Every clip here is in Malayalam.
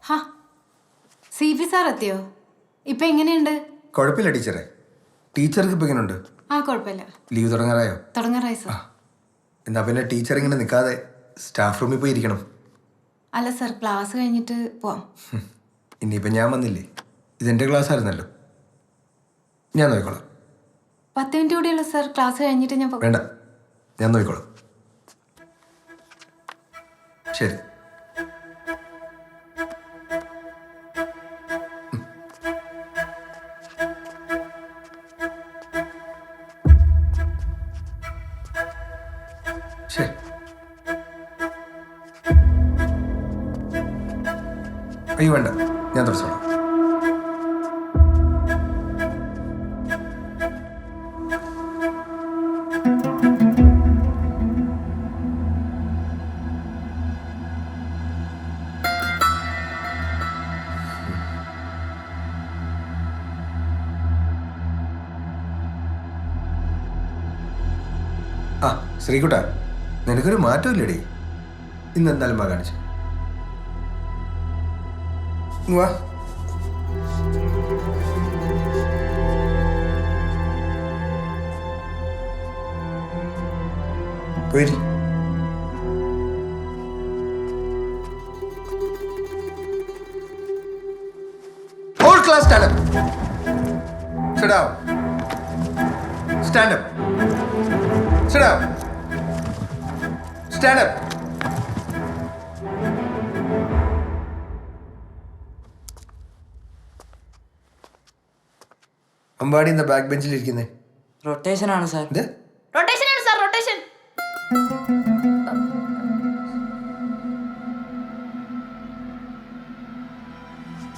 ഹാ സി പി സാർ എത്തിയോ? ഇപ്പൊ എങ്ങനെയുണ്ട്? കുഴപ്പമില്ല ടീച്ചറെ. ടീച്ചർക്ക് ഇപ്പൊ എങ്ങനെയുണ്ട്? ആ കുഴപ്പമില്ല. ലീവ് തുടങ്ങാറായോ? തുടങ്ങാറായി സാർ. എന്നാ പിന്നെ ടീച്ചർ ഇങ്ങനെ നിൽക്കാതെ സ്റ്റാഫ് റൂമിൽ പോയി ഇരിക്കണം. അല്ല സാർ, ക്ലാസ് കഴിഞ്ഞിട്ട് പോവാം. ഇനിയിപ്പോൾ ഞാൻ വന്നില്ലേ, ഇതെൻ്റെ ക്ലാസ് ആയിരുന്നല്ലോ, ഞാൻ നോക്കിക്കോളാം. 10 മിനിറ്റ് കൂടിയുള്ളൂ സാർ, ക്ലാസ് കഴിഞ്ഞിട്ട് ഞാൻ വേണ്ട, ഞാൻ നോക്കിക്കോളാം. ശരി. ശരി. അയ്യോ വേണ്ട, ഞാൻ തുടച്ചോളാം. ആ ശ്രീകുട്ട, നിനക്കൊരു മാറ്റമില്ലേടേ? ഇന്ന് എന്തായാലും വാ കാണിച്ചു വാ. പോയി whole class stand up. Sit down. Stand up. Sit down. Stand up. Ambadi എന്താ ബാക്ക് ബെഞ്ചിൽ ഇരിക്കുന്നേ? റൊട്ടേഷൻ ആണ് സാർ. ഇത് റൊട്ടേഷൻ ആണ് സാർ, റൊട്ടേഷൻ.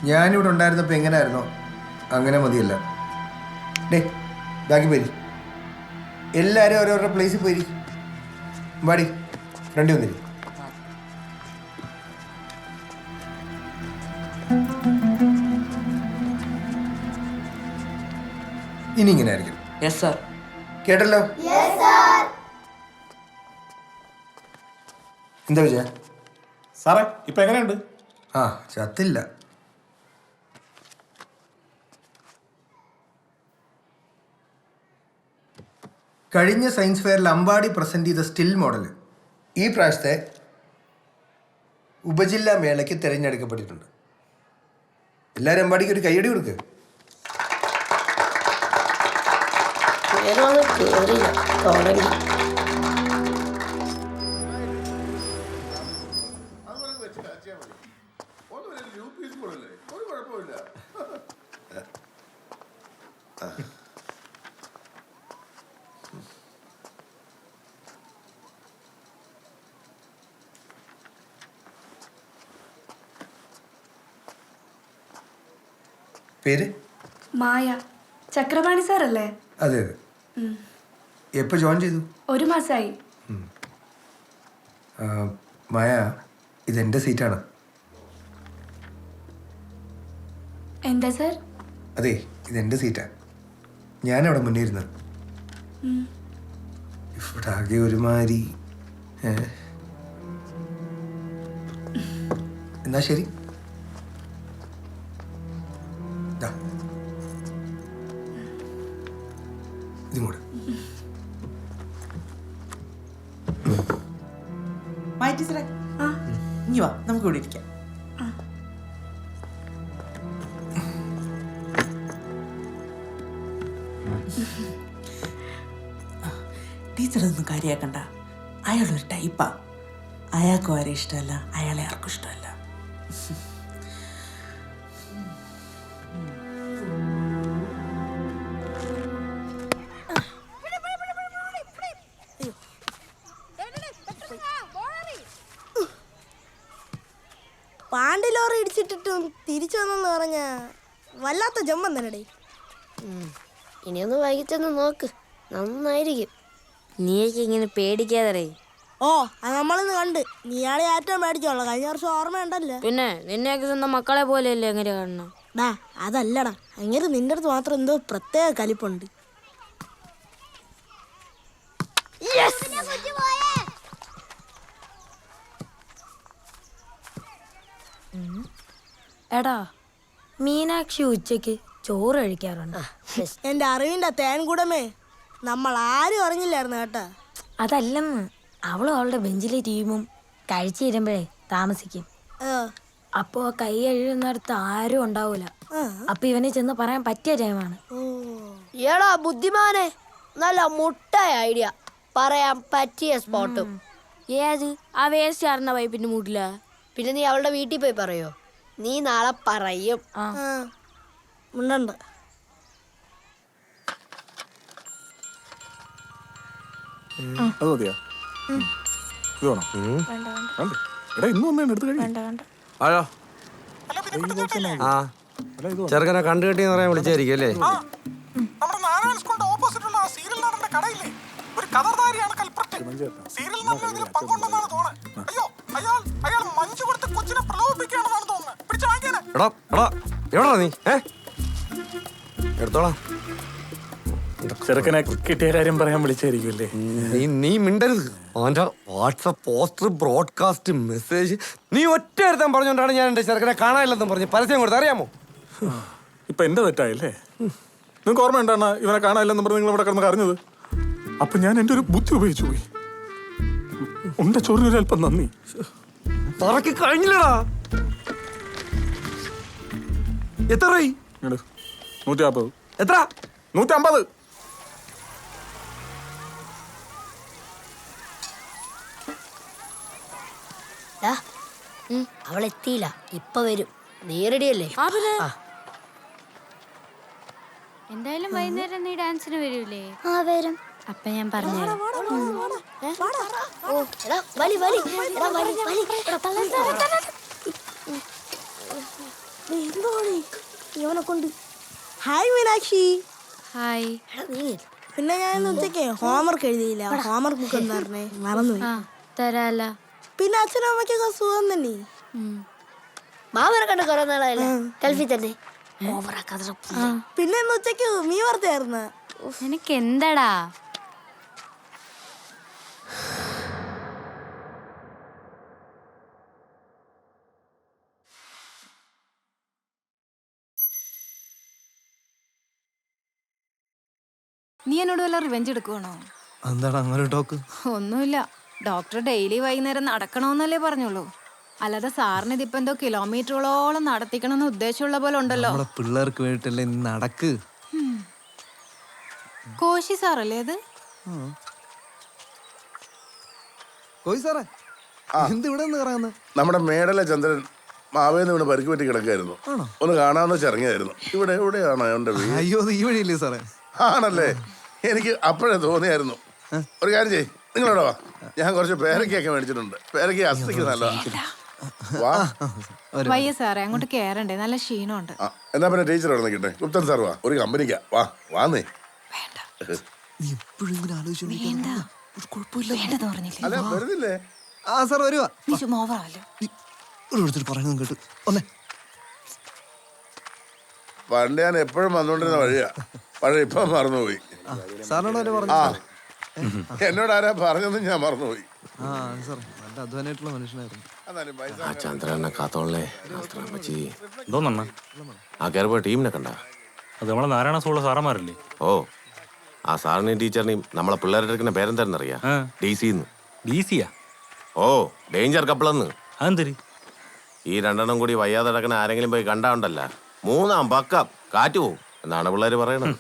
ഞാനിവിടെ ഉണ്ടായിരുന്നപ്പോൾ എങ്ങനെയായിരുന്നോ അങ്ങനെ മതിയല്ല. ഡേ ബാക്കി പോയി, എല്ലാവരും ഓരോരോ പ്ലേസിൽ പോയി. അമ്പാടി ഫ്രണ്ടി വന്നിരി. ഇനി ഇങ്ങനെ ആയിരിക്കും. Yes sir. കേട്ടല്ലോ? എന്താ വിജയ? സാറേ ഇപ്പൊ എങ്ങനെയുണ്ട്? ആ ചത്തില്ല. കഴിഞ്ഞ സയൻസ് ഫെയറിൽ അമ്പാടി പ്രസന്റ് ചെയ്ത സ്റ്റിൽ മോഡൽ ഈ പ്രാവശ്യത്തെ ഉപജില്ലാ മേളയ്ക്ക് തിരഞ്ഞെടുക്കപ്പെട്ടിട്ടുണ്ട്. എല്ലാവരും അമ്പാടിക്ക് ഒരു കയ്യടി കൊടുക്കുക. പേര്? മായ. ചക്രപാണി സാറല്ലേ? അതെ അതെ. എപ്പോൾ ജോയിൻ ചെയ്തു? 1 മാസമായി. മായ, ഇതെൻ്റെ സീറ്റാണ്. എന്താ സാർ? അതെ, ഇതെൻ്റെ സീറ്റാണ്. ഞാനവിടെ മുന്നേ ഇരുന്നത്. ഇവിടെ ആകെ ഒരുമാതിരി. എന്നാ ശരി. ഇതും കൂടെ. ടീച്ചറെ ഇനി വാ, നമുക്ക് ഇവിടെ ഇരിക്കാം. ടീച്ചറൊന്നും കാര്യാക്കണ്ട. അയാളൊരു ടൈപ്പാ. അയാൾക്കും ആരെ ഇഷ്ടമല്ല, അയാളെ ആർക്കും ഇഷ്ടമല്ല. പാണ്ടി ലോറി ഇടിച്ചിട്ടിട്ടും തിരിച്ചു വന്നെന്ന് പറഞ്ഞ വല്ലാത്ത ജമ്മം തന്നെടേ. ഇനിയൊന്ന് വൈകിട്ടൊന്ന് നോക്ക്, നന്നായിരിക്കും. നീയൊക്കെ ഇങ്ങനെ പേടിക്കാതെ. ഓ അത് നമ്മളിന്ന് കണ്ട്. നീയാളെ ഏറ്റവും പേടിച്ചോളാം. കഴിഞ്ഞ വർഷം ഓർമ്മയുണ്ടല്ലോ. പിന്നെ നിന്നെയൊക്കെ സ്വന്തം മക്കളെ പോലെയല്ലേ അങ്ങനെ കാണണം. ഡാ അതല്ലടാ, അങ്ങനെ നിന്റെ അടുത്ത് മാത്രം എന്തോ പ്രത്യേക കലിപ്പുണ്ട്. എടാ മീനാക്ഷി ഉച്ചയ്ക്ക് ചോറ് കഴിക്കാറുണ്ട്. എൻ്റെ അറിവിൻ്റെ തേൻകൂടമേ നമ്മൾ ആരും അറിഞ്ഞില്ലായിരുന്നു കേട്ടാ. അതല്ലെന്ന്, അവളും അവളുടെ ബെഞ്ചിലെ ടീമും കഴിച്ചു തരുമ്പോഴേ താമസിക്കും. അപ്പോ കൈ കഴുകുന്നിടത്ത് ആരും ഉണ്ടാവൂല. അപ്പൊ ഇവനെ ചെന്ന് പറയാൻ പറ്റിയ ടൈമാണ്. ഏടാ ബുദ്ധിമാനെ, നല്ല മുട്ടായ ഐഡിയ. പറയാൻ പറ്റിയ സ്പോട്ടും. ഏത് ആ വേസ്റ്റ് ആറുന്ന പൈപ്പിന്റെ മൂട്ടില? പിന്നെ നീ അവളുടെ വീട്ടിൽ പോയി പറയോ? നീ നാളെ പറയും. ഉണ്ടുണ്ട്. അത് മതിയാ? ഇത് വേണോ? വേണ്ടേ? എടാ ഇന്ന് വന്നേ എടുത്ത് കഴിയും. ആയോ ആ ചെറുക്കനെ കണ്ടു കിട്ടിയെന്ന് പറയാൻ വിളിച്ചായിരിക്കും അല്ലേ? നമ്മുടെ നാരായണ സ്കൂളിന്റെ ഓപ്പോസിറ്റുള്ള സീരിയൽ നടന്റെ കടയില്ലേ, ഒരു കഥർധാരിയാണ് കൽപ്പറ്റ്. സീരിയൽ നടന്നതിൽ പങ്കുണ്ടെന്നാണ് തോന്നുന്നത്. അയ്യോ, അയാൾ മഞ്ജു കൊടുത്ത് കൊച്ചിനെ പ്രലോഭിപ്പിക്കുകയാണെന്നാണ് തോന്നുന്നത്. പിടിച്ചു വാങ്ങിക്കാനെ. എടാ എവിടാ നീ? എടുത്തോളാം. ചെറുക്കനെ കിട്ടിയ കാര്യം പറയാൻ വിളിച്ചായിരിക്കുമല്ലേ? നീ മിണ്ടരുത്. അവന്റെ വാട്സപ്പ് പോസ്റ്റർ ബ്രോഡ്കാസ്റ്റ് മെസ്സേജ് നീ ഒറ്റ എടുത്താൻ പറഞ്ഞോണ്ടാണ് ഞാൻ എന്റെ ചെറുക്കനെ കാണാനില്ലെന്ന് പറഞ്ഞ് പരസ്യം കൊടുത്ത്, അറിയാമോ? ഇപ്പൊ എന്റെ തെറ്റായില്ലേ? നിങ്ങൾക്ക് ഓർമ്മ ഉണ്ടാണ് ഇവനെ കാണാനില്ലെന്ന് പറഞ്ഞ് നിങ്ങൾ ഇവിടെ കിടന്ന് കരഞ്ഞത്? അപ്പൊ ഞാൻ എന്റെ ഒരു ബുദ്ധി ഉപയോഗിച്ചു പോയി. ഉണ്ട ചോറിനൊരു അല്പം നന്ദി. പറക്കി കഴിഞ്ഞില്ലടാ. എത്ര 150. എത്ര? 150. അവളെത്തിയില്ല, ഇപ്പൊ വരും. നീ റെഡിയല്ലേ? എന്തായാലും വൈകുന്നേരം നീ ഡാൻസിന് വരൂലേ? ആ വരും. അപ്പൊ ഞാൻ പറഞ്ഞുതരാം. ഇവനെ കൊണ്ട്. ഹായ് മീനാക്ഷി. ഹായ്. പിന്നെ ഞാൻ ഉച്ചയ്ക്ക് ഹോംവർക്ക് എഴുതിയില്ല. ഹോംവർക്ക് ബുക്ക് എന്ന് പറഞ്ഞേ മറന്നുപോയി. തരാല. പിന്നെ അച്ഛനും അമ്മയ്ക്കൊക്കെ സുഖം തന്നെ. മാമനെ കണ്ട് കുറെ നാളായില്ലേ? ഗൾഫിൽ തന്നെ. പിന്നെ ഇന്ന് ഉച്ചയ്ക്ക് മീ വറുത്തായിരുന്നു. എനിക്ക് എന്താടാ? നീ എന്നോട് വല്ല റിവെഞ്ച് എടുക്കുവാണോ? എന്താണ് അങ്ങനെ ടോക്ക്? ഒന്നുമില്ല. ഡോക്ടർ ഡെയിലി വൈകുന്നേരം നടക്കണമെന്നല്ലേ പറഞ്ഞുള്ളൂ. അല്ലാതെ സാറിന് ഇതിപ്പോ എന്തോ കിലോമീറ്ററുകളോളം നടത്തിക്കണമെന്ന് ഉദ്ദേശമുള്ള പോലെ ഉണ്ടല്ലോ. പിള്ളേർക്ക് വേണ്ടിട്ടല്ലേ നടക്ക്. കോശി സാറല്ലേ അത്? കോശി സാറേ, എന്ത് ഇവിടെ നിന്ന് കറങ്ങുന്നത്? നമ്മുടെ മേടല ചന്ദ്രൻ മാവേന്ന് ഇവിടെ പരിക്ക് പറ്റി കിടക്കായിരുന്നു. ഒന്ന് കാണാന്ന് വെച്ച് ഇറങ്ങിയായിരുന്നു. ഇവിടെ എവിടെയാണ് അവന്റെ വീട്? അയ്യോ, ഈ വഴിയില്ലേ സാറേ? ആണല്ലേ, എനിക്ക് അപ്പോഴേ തോന്നിയായിരുന്നു. ഒരു കാര്യം ചെയ്യ്, നിങ്ങളോട് വാ, ഞാൻ കുറച്ച് പേരക്കൊക്കെ മേടിച്ചിട്ടുണ്ട്. പേരക്ക അസ്ഥിക്ക് നല്ലതാ. വാ. വയ്യ സാറേ, അങ്ങോട്ട് കേറണ്ടേ, നല്ല ക്ഷീണമുണ്ട്. എന്നാ പിന്നെ ടീച്ചർ അവിടെ നിൽക്കട്ടെ. ഗുപ്തൻ സാർ വാ, ഒരു കമ്പനിക്കാ. വാന്നേ. അല്ല വരുന്നില്ലേ? ആ സാർ വരുവാ. കേട്ടു ഒന്നേ. പണ്ട് ഞാൻ എപ്പോഴും വന്നോണ്ടിരുന്ന വഴിയാ, പക്ഷെ ഇപ്പം മറന്നുപോയി. സാറിനോട് പറഞ്ഞു. എന്നോട് ആരാ പറഞ്ഞെന്ന് ഞാൻ മറന്നുപോയി. അധ്വാനായിട്ടുള്ള മനുഷ്യനായിരുന്നു. ചന്ദ്രനെ കാത്തോളേ. എന്തോന്നാ ആ കയറിപ്പോ ടീമിനെ കണ്ട? അത് നമ്മളെ നാരായണ സ്കൂളിലെ സാറന്മാരല്ലേ? ഓ, ആ സാറിനെയും ടീച്ചറിനെയും നമ്മളെ പിള്ളേരുടെ എടുക്കുന്ന പേരെന്താണെന്നറിയാ? DC-ന്ന്. DC-യാ? ഓ, ഡേഞ്ചർ കപ്പിളെന്ന്. അതെന്തരി? ഈ രണ്ടെണ്ണം കൂടി വയ്യാതെ കിടക്കുന്ന ആരെങ്കിലും പോയി കണ്ടാണ്ടല്ല, 3-ാം പക്കം കാറ്റ് പോവും എന്നാണ് പിള്ളേര് പറയണത്.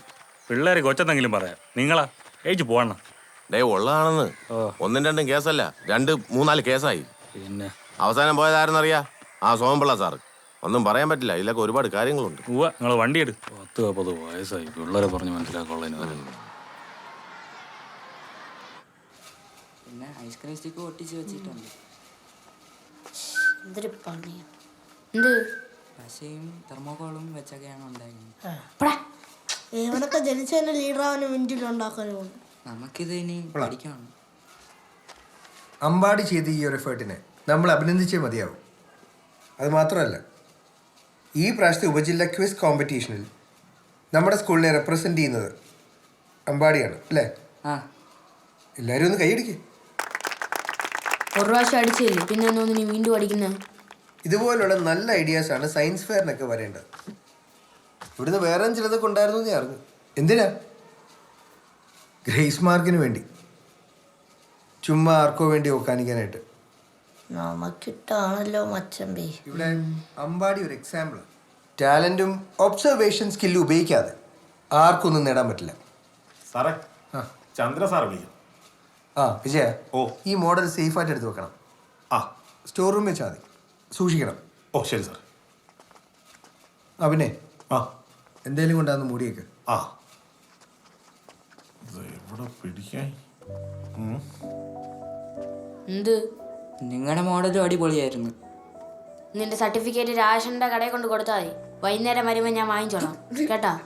പിള്ളേര് കൊച്ചെന്തെങ്കിലും പറയാം, നിങ്ങളാ ഏജ് പോവണം. ഉള്ളതാണെന്ന്. 1-2 കേസല്ല, 2-3-4 കേസായി. പിന്നെ അവസാനം പോയതാരെന്നറിയാ? ആ സോമപിള്ള സാറ്. ഒന്നും പറയാൻ പറ്റില്ല, ഇതിലൊക്കെ ഒരുപാട് കാര്യങ്ങളുണ്ട്. നിങ്ങൾ വണ്ടി എടു. 10-40 വയസ്സായി, പിള്ളേരെ പറഞ്ഞ് മനസ്സിലാക്കാനുള്ള. പിന്നെ ഐസ്ക്രീം സ്റ്റിക്ക് ഒട്ടിച്ച് വെച്ചിട്ടുണ്ട്. പശയും തെർമോക്കോളും വെച്ചൊക്കെയാണ് ഉണ്ടായിരുന്നത്. ഇവനൊക്കെ ജനിച്ചതിന്റെ ലീഡറാവാനും മിനിറ്റിലുണ്ടാക്കാനും. നമുക്കിത് ഇനി പഠിക്കണം. അമ്പാടി ചെയ്ത ഈ ഒരു എഫേർട്ടിനെ നമ്മൾ അഭിനന്ദിച്ചേ മതിയാവും. അത് മാത്രമല്ല, ഈ പ്രാവശ്യത്തെ ഉപജില്ല ക്വിസ് കോമ്പറ്റീഷനിൽ നമ്മുടെ സ്കൂളിനെ റെപ്രസെൻ്റ് ചെയ്യുന്നത് അമ്പാടിയാണ് അല്ലേ? എല്ലാവരും ഒന്ന് കൈയടിക്കേ. ഒരു പ്രാവശ്യം അടിച്ചില്ലേ, പിന്നെ എന്നൊന്ന് നീ വീണ്ടും അടിക്കുന്നത്? ഇതുപോലുള്ള നല്ല ഐഡിയാസാണ് സയൻസ് ഫെയറിനൊക്കെ വരേണ്ടത്. ഇവിടുന്ന് വേറെ ചിലതൊക്കെ ഉണ്ടായിരുന്നു ഞാൻ അറിഞ്ഞു. എന്തിനാ? ഗ്രേസ് മാർക്കിന് വേണ്ടി, ചുമ്മാ ആർക്കോ വേണ്ടി ഒക്കാനിക്കാനായിട്ട്. നമുക്കിട്ടാണല്ലോ മച്ചമ്പി. ഇവിടെ അമ്പാടി ഒരു എക്സാമ്പിൾ. ടാലൻറ്റും ഒബ്സർവേഷൻ സ്കില്ലും ഉപയോഗിക്കാതെ ആർക്കൊന്നും നേടാൻ പറ്റില്ല. സാറേ, ചന്ദ്ര സാർ വിളിക്കും. ആ വിജയ, ഓ, ഈ മോഡൽ സേഫായിട്ട് എടുത്ത് വെക്കണം. ആ, സ്റ്റോർ റൂമിൽ വെച്ചാൽ മതി, സൂക്ഷിക്കണം. ഓ ശരി സാർ. ആ പിന്നെ ആ, എന്തേലും കൊണ്ടാന്ന് മൂടിയേക്ക്. ആ, ഇവിടെ പിടിക്കാൻ. എന്ത്? നിങ്ങളുടെ മോഡലും അടിപൊളിയായിരുന്നു. നിന്റെ സർട്ടിഫിക്കറ്റ് രാഷന്റെ കടയിൽ കൊണ്ട് കൊടുത്താൽ മതി. വൈകുന്നേരം വരുമ്പോൾ ഞാൻ വാങ്ങിച്ചോളാം കേട്ടാ.